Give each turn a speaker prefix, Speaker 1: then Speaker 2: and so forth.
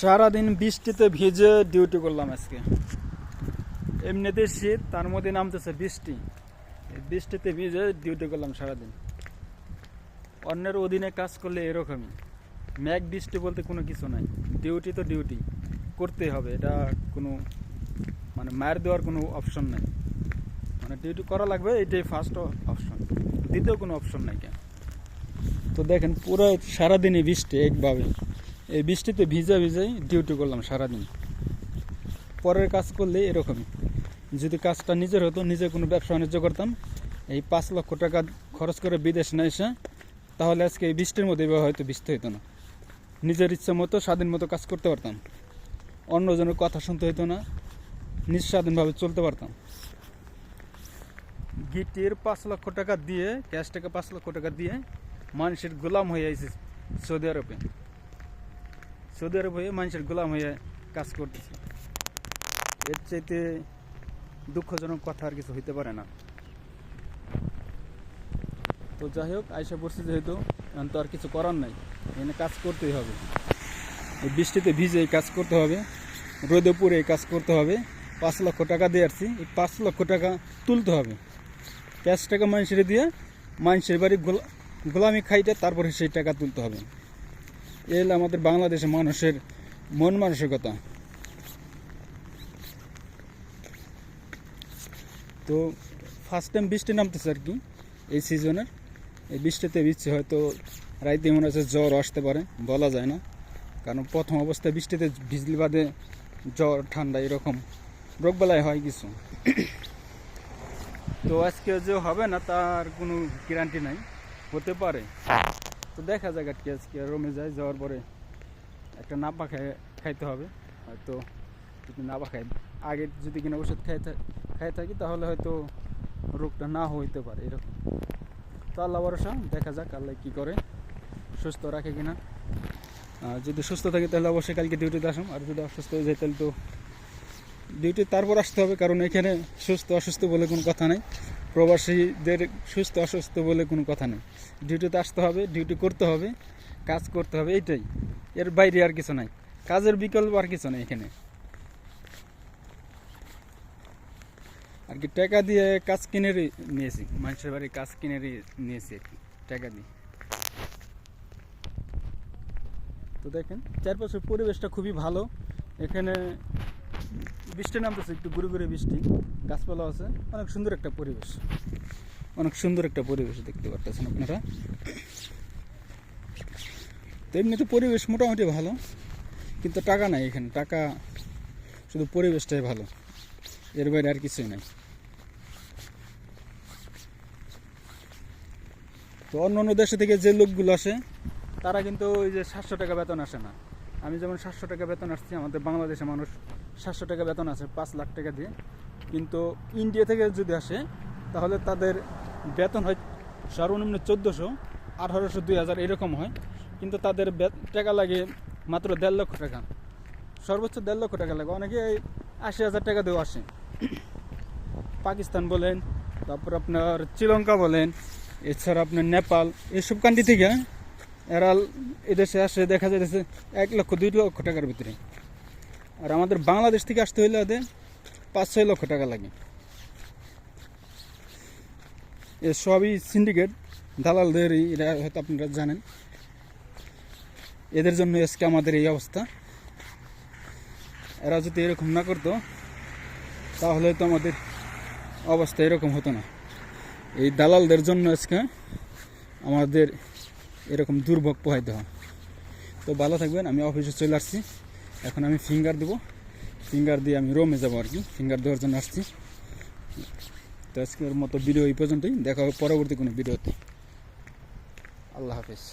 Speaker 1: সারাদিন বৃষ্টিতে ভিজে ডিউটি করলাম আজকে। এমনিতে শীত, তার মধ্যে নামতেছে বৃষ্টি। এই বৃষ্টিতে ভিজে ডিউটি করলাম সারাদিন। অন্যের অধীনে কাজ করলে এরকমই, ম্যাগ বৃষ্টি বলতে কোনো কিছু নাই। ডিউটি তো ডিউটি করতেই হবে, এটা কোনো মায়ের দেওয়ার কোনো অপশন নাই। ডিউটি করা লাগবে, এটাই ফার্স্ট অপশন, দ্বিতীয় কোনো অপশন নাই কেন। তো দেখেন পুরো সারাদিনই বৃষ্টি একভাবে, এই বৃষ্টিতে ভিজে ভিজেই ডিউটি করলাম সারাদিন। পরের কাজ করলে এরকমই, যদি কাজটা নিজের হতো, নিজে কোনো ব্যবসা বাণিজ্য করতাম, এই 5 লক্ষ টাকা খরচ করে বিদেশ না এসে, তাহলে আজকে এই বৃষ্টির মধ্যে হয়তো বৃষ্টি হতো না। নিজের ইচ্ছা মতো স্বাধীন মতো কাজ করতে পারতাম, অন্যজনের কথা শুনতে হতো না, নিজ স্বাধীনভাবে চলতে পারতাম। গিটির 5 লক্ষ টাকা দিয়ে, ক্যাশ টাকা 5 লক্ষ টাকা দিয়ে মানুষের গোলাম হয়ে আইছে সৌদি আরবে। সৌদি আরব হয়ে মানুষের গোলাম হয়ে কাজ করতেছে, এর চাইতে দুঃখজনক কথা আর কিছু হইতে পারে না। তো যাই হোক, আইসা পড়ছি যেহেতু, এখন তো আর কিছু করার নাই, এখানে কাজ করতেই হবে। এই বৃষ্টিতে ভিজে কাজ করতে হবে, রোদে পুড়ে কাজ করতে হবে। 5 লক্ষ টাকা দিয়ে আসছি, এই 5 লক্ষ টাকা তুলতে হবে। ক্যাশ টাকা মানুষের দিয়ে মানুষের বাড়ি গোলামি খাইতে, তারপরে সেই টাকা তুলতে হবে। এই হলো আমাদের বাংলাদেশের মানুষের মন মানসিকতা। তো ফার্স্ট টাইম বৃষ্টি নামতেছে আর কি এই সিজনের। এই বৃষ্টিতে ভিজছে, হয়তো রাইতে মনে হচ্ছে জ্বর আসতে পারে, বলা যায় না। কারণ প্রথম অবস্থায় বৃষ্টিতে ভিজলি বাদে জ্বর ঠান্ডা এরকম রোগবালাই হয় কিছু। তো আজকে যে হবে না তার কোনো গ্যারান্টি নাই, হতে পারে। তো দেখা যাক আর কি, আজকে রুমে যাওয়ার পরে একটা নাপা খাইতে হবে। হয়তো যদি নাপা খাই, আগে যদি কিনা ওষুধ খাই থাকি, তাহলে হয়তো রোগটা না হইতে পারে এরকম। তো আল্লাহ ভরসা, দেখা যাক আল্লাহ কী করে, সুস্থ রাখে কিনা। যদি সুস্থ থাকে তাহলে অবশ্যই কালকে ডিউটিতে আসুন, আর যদি অসুস্থ হয়ে যায় তাহলে তো ডিউটি তারপর আসতে হবে। কারণ এখানে সুস্থ অসুস্থ বলে কোনো কথা নেই, প্রবাসীদের সুস্থ অসুস্থ বলে কোনো কথা নেই। ডিউটিতে আসতে হবে, ডিউটি করতে হবে, কাজ করতে হবে, এইটাই, এর বাইরে আর কিছু নাই। কাজের বিকল্প আর কিছু নেই এখানে। আর কি টাকা দিয়ে কাজ কিনে নিয়েছি, মানুষের বাড়ি কাজ কিনে নিয়েছি আর কি টাকা দিয়ে। তো দেখেন চারপাশের পরিবেশটা খুবই ভালো। এখানে বৃষ্টি নামতেছে, একটু গুঁড়ি গুঁড়ি বৃষ্টি, গাছপালা আছে, অনেক সুন্দর একটা পরিবেশ, অনেক সুন্দর একটা পরিবেশ দেখতে পারতেছেন আপনারা। তো এমনিতে পরিবেশ মোটামুটি ভালো, কিন্তু টাকা নাই এখানে, টাকা শুধু পরিবেশটাই ভালো, এর বাইরে আর কিছুই নাই। তো অন্য অন্য দেশে থেকে যে লোকগুলো আসে, তারা কিন্তু ওই যে 700 টাকা বেতন আসে না। আমি যেমন 700 টাকা বেতন আসছি, আমাদের বাংলাদেশের মানুষ 700 টাকা বেতন আছে 5 লাখ টাকা দিয়ে। কিন্তু ইন্ডিয়া থেকে যদি আসে, তাহলে তাদের বেতন হয় সর্বনিম্ন 1400, 1800, 2000 এরকম হয়। কিন্তু তাদের টাকা লাগে মাত্র 1.5 লক্ষ টাকা, সর্বোচ্চ 1.5 লক্ষ টাকা লাগে। অনেকে 80,000 টাকা দিয়েও আসে। পাকিস্তান বলেন, তারপর আপনার শ্রীলঙ্কা বলেন, এছাড়া আপনার নেপাল, এইসব কান্ট্রি থেকে এরা এদেশে আসে, দেখা যাচ্ছে 1 লক্ষ 2 লক্ষ টাকার ভিতরে। আর আমাদের বাংলাদেশ থেকে আসতে হইলে ওদের 5-6 লক্ষ টাকা লাগে। এ সবই সিন্ডিকেট, দালালদের, এরা হয়তো আপনারা জানেন। এদের জন্য আজকে আমাদের এই অবস্থা। এরা যদি এরকম না করতো, তাহলে তো আমাদের অবস্থা এরকম হতো না। এই দালালদের জন্য আজকে আমাদের এরকম দুর্ভোগ পোহাইতে হয়। তো ভালো থাকবেন, আমি অফিসে চলে আসছি, এখন আমি ফিঙ্গার দেবো, ফিঙ্গার দিয়ে আমি রুমে যাবো আর কি, ফিঙ্গার দেওয়ার জন্য আসছি। তো আজকের মতো ভিডিও এই পর্যন্তই, দেখা হবে পরবর্তী কোনো ভিডিওতে। আল্লাহ হাফেজ।